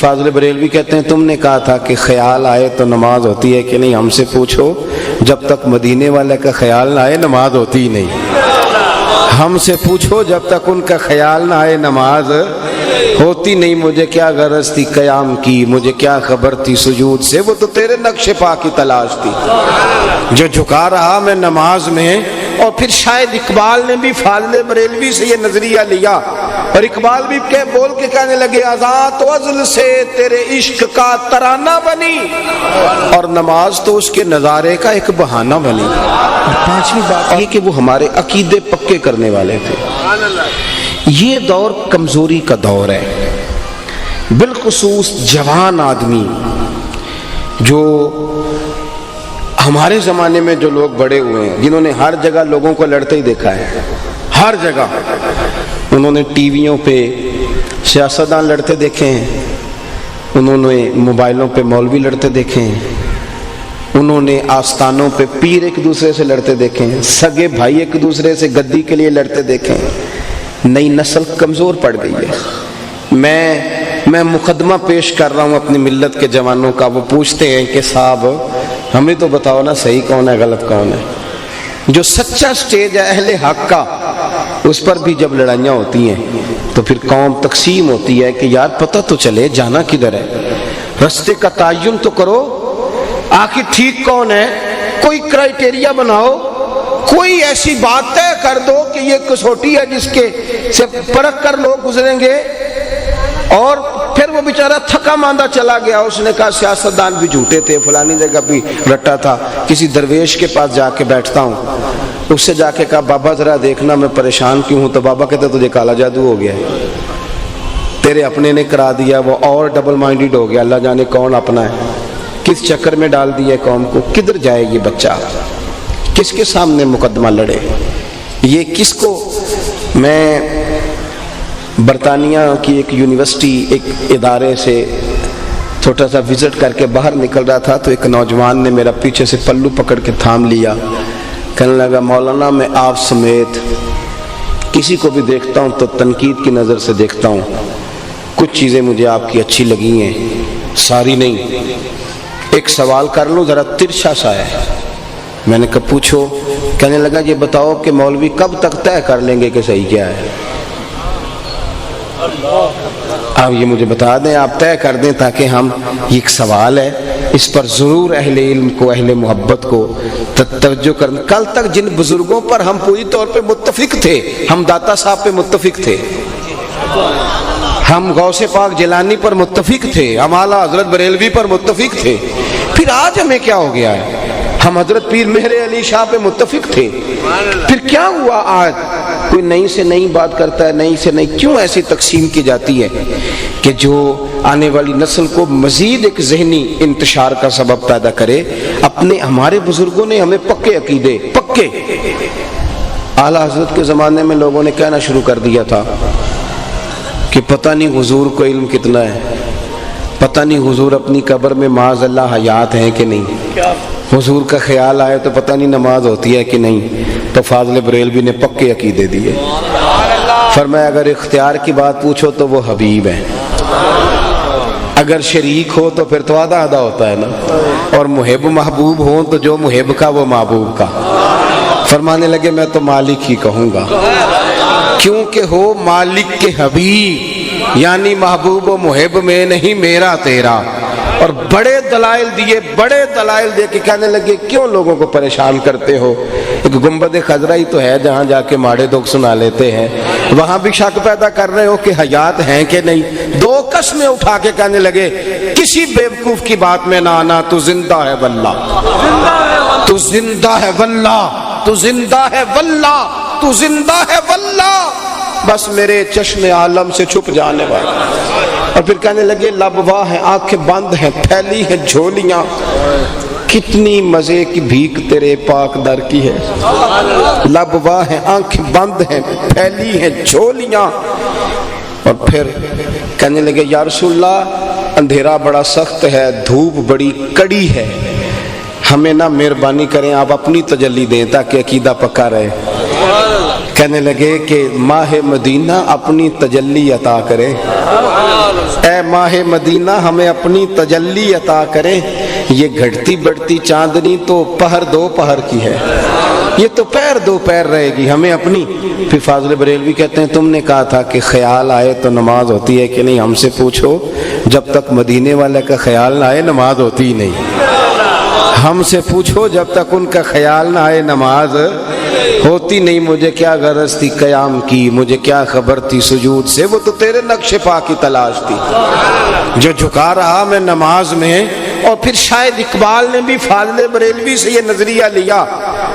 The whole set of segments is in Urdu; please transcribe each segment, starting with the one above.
فاضل بریلوی کہتے ہیں تم نے کہا تھا کہ خیال آئے تو نماز ہوتی ہے کہ نہیں، ہم سے پوچھو جب تک مدینے والے کا خیال نہ آئے نماز ہوتی ہی نہیں۔ ہم سے پوچھو جب تک ان کا خیال نہ آئے نماز ہوتی نہیں۔ مجھے کیا غرض تھی قیام کی، مجھے کیا خبر تھی سجود سے، وہ تو تیرے نقش پا کی تلاش تھی جو جھکا رہا میں نماز میں۔ اور پھر شاید اقبال نے بھی فاضل بریلوی سے یہ نظریہ لیا، اور اقبال بھی بول کے کہنے لگے آزاد و عزل سے تیرے عشق کا ترانہ بنی، اور نماز تو اس کے نظارے کا ایک بہانہ بنی۔ اور پانچویں بات یہ کہ وہ ہمارے عقیدے پکے کرنے والے تھے۔ یہ دور کمزوری کا دور ہے، بالخصوص جوان آدمی جو ہمارے زمانے میں جو لوگ بڑے ہوئے ہیں، جنہوں نے ہر جگہ لوگوں کو لڑتے ہی دیکھا ہے، ہر جگہ انہوں نے ٹی ویوں پہ سیاستدان لڑتے دیکھے ہیں، انہوں نے موبائلوں پہ مولوی لڑتے دیکھے ہیں، انہوں نے آستانوں پہ پیر ایک دوسرے سے لڑتے دیکھے ہیں، سگے بھائی ایک دوسرے سے گدی کے لیے لڑتے دیکھے ہیں۔ نئی نسل کمزور پڑ گئی ہے۔ میں مقدمہ پیش کر رہا ہوں اپنی ملت کے جوانوں کا۔ وہ پوچھتے ہیں کہ صاحب ہمیں تو بتاؤ نا صحیح کون ہے غلط کون ہے۔ جو سچا سٹیج ہے اہل حق کا، اس پر بھی جب لڑائیاں ہوتی ہیں تو پھر قوم تقسیم ہوتی ہے کہ یار پتہ تو چلے جانا کدھر ہے، رستے کا تعین تو کرو، آخر ٹھیک کون ہے، کوئی کرائیٹیریا بناؤ، کوئی ایسی بات طے کر دو کہ یہ کسوٹی ہے جس کے سے پرکھ کر لوگ گزریں گے۔ اور پھر وہ بیچارہ تھکا ماندہ چلا گیا، اس نے کہا سیاستدان بھی جھوٹے تھے، فلانی جگہ بھی رٹا تھا، کسی درویش کے پاس جا کے بیٹھتا ہوں، اس سے جا کے کہا بابا ذرا دیکھنا میں پریشان کیوں ہوں، تو بابا کہتے تجھے کالا جادو ہو گیا ہے، تیرے اپنے نے کرا دیا، وہ اور ڈبل مائنڈڈ ہو گیا، اللہ جانے کون اپنا ہے، کس چکر میں ڈال دیا قوم کو، کدھر جائے یہ بچہ، کس کے سامنے مقدمہ لڑے، یہ کس کو۔ میں برطانیہ کی ایک یونیورسٹی ایک ادارے سے چھوٹا سا وزٹ کر کے باہر نکل رہا تھا تو ایک نوجوان نے میرا پیچھے سے پلو پکڑ کے تھام لیا، کہنے لگا مولانا میں آپ سمیت کسی کو بھی دیکھتا ہوں تو تنقید کی نظر سے دیکھتا ہوں، کچھ چیزیں مجھے آپ کی اچھی لگی ہیں، ساری نہیں، ایک سوال کر لوں ذرا ترچھا سا ہے۔ میں نے کہا پوچھو، کہنے لگا یہ بتاؤ کہ مولوی کب تک طے کر لیں گے کہ صحیح کیا ہے، آپ یہ مجھے بتا دیں، آپ طے کر دیں تاکہ ہم، یہ ایک سوال ہے، اس پر ضرور اہل علم کو، اہل محبت کو توجہ کرنا۔ کل تک جن بزرگوں پر ہم پوری طور پہ متفق تھے، ہم داتا صاحب پہ متفق تھے، ہم غوث پاک جیلانی پر متفق تھے، ہم اعلیٰ حضرت بریلوی پر متفق تھے، پھر آج ہمیں کیا ہو گیا ہے، ہم حضرت پیر مہر علی شاہ پہ متفق تھے، پھر کیا ہوا آج کوئی نئی سے نئی بات کرتا ہے، نئی سے نئی، کیوں ایسی تقسیم کی جاتی ہے کہ جو آنے والی نسل کو مزید ایک ذہنی انتشار کا سبب پیدا کرے۔ اپنے ہمارے بزرگوں نے ہمیں پکے عقیدے، پکے، اعلیٰ حضرت کے زمانے میں لوگوں نے کہنا شروع کر دیا تھا کہ پتہ نہیں حضور کو علم کتنا ہے، پتہ نہیں حضور اپنی قبر میں معاذ اللہ حیات ہیں کہ نہیں، حضور کا خیال آئے تو پتہ نہیں نماز ہوتی ہے کہ نہیں۔ تو فاضل بریلوی نے پکے عقیدے دیے، فرمایا اگر اختیار کی بات پوچھو تو وہ حبیب ہیں، اگر شریک ہو تو پھر تو آدھا آدھا ہوتا ہے نا، اور محب محبوب ہوں تو جو محب کا وہ محبوب کا۔ فرمانے لگے میں تو مالک ہی کہوں گا، کیونکہ ہو مالک کے حبیب، یعنی محبوب و محب میں نہیں میرا تیرا۔ اور بڑے دلائل دیے، بڑے دلائل دے کے کہنے لگے کیوں لوگوں کو پریشان کرتے ہو، ایک گنبد خضرا ہی تو ہے جہاں جا کے ماڑے دکھ سنا لیتے ہیں، وہاں بھی شک پیدا کر رہے ہو کہ حیات ہیں کہ نہیں۔ دو قسمیں اٹھا کے کہنے لگے کسی بیوقوف کی بات میں نہ آنا، تو زندہ ہے واللہ، تو زندہ ہے واللہ، تو زندہ ہے واللہ، تو زندہ ہے واللہ، بس میرے چشم عالم سے چھپ جانے والا۔ اور پھر کہنے لگے لب واہ ہیں، آنکھیں بند ہیں، پھیلی ہیں جھولیاں، کتنی مزے کی بھیک تیرے پاک در کی ہے۔ لب واہ ہیں، آنکھیں بند ہیں، پھیلی ہیں جھولیاں۔ اور پھر کہنے لگے یا رسول اللہ اندھیرا بڑا سخت ہے، دھوپ بڑی کڑی ہے، ہمیں نہ مہربانی کریں، آپ اپنی تجلی دیں تاکہ عقیدہ پکا رہے۔ کہنے لگے کہ ماہ مدینہ اپنی تجلی عطا کرے، اے ماہ مدینہ ہمیں اپنی تجلی عطا کرے، یہ گھٹتی بڑھتی چاندنی تو پہر دو پہر کی ہے، یہ تو پیر دو پیر رہے گی، ہمیں اپنی۔ پھر فاضل بریلوی کہتے ہیں تم نے کہا تھا کہ خیال آئے تو نماز ہوتی ہے کہ نہیں، ہم سے پوچھو جب تک مدینے والے کا خیال نہ آئے نماز ہوتی ہی نہیں، ہم سے پوچھو جب تک ان کا خیال نہ آئے نماز ہوتی نہیں۔ مجھے کیا غرض تھی قیام کی، مجھے کیا خبر تھی سجود سے، وہ تو تیرے نقش پا کی تلاش تھی، جو جھکا رہا میں نماز میں۔ اور پھر شاید اقبال نے بھی فاضل بریلوی سے یہ نظریہ لیا،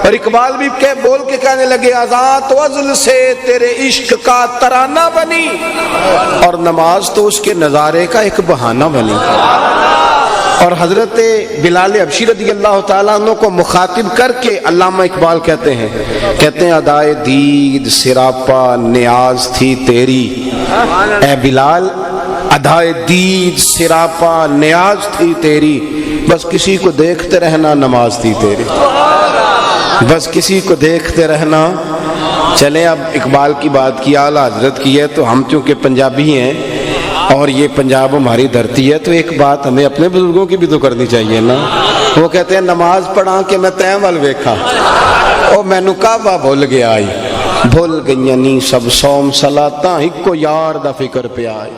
اور اقبال بھی بول کے کہنے لگے آزاد وزل سے تیرے عشق کا ترانہ بنی، اور نماز تو اس کے نظارے کا ایک بہانہ بنی۔ اور حضرت بلال حبشی رضی اللہ تعالیٰ عنہ کو مخاطب کر کے علامہ اقبال کہتے ہیں ادائے دید سراپا نیاز تھی تیری، اے بلال ادائے دید سراپا نیاز تھی تیری، بس کسی کو دیکھتے رہنا نماز تھی تیری، بس کسی کو دیکھتے رہنا۔ چلیں اب اقبال کی بات کی، اعلیٰ حضرت کی ہے، تو ہم چونکہ پنجابی ہیں اور یہ پنجاب ہماری دھرتی ہے، تو ایک بات ہمیں اپنے بزرگوں کی بھی تو کرنی چاہیے نا۔ وہ کہتے ہیں نماز پڑھا کہ میں تیں ول ویکھا، او مینوں کعبہ بھول گیا آئی، بھول گئیاں نی سب سوم صلاتاں، ہکو یار دا فکر پیا آئی۔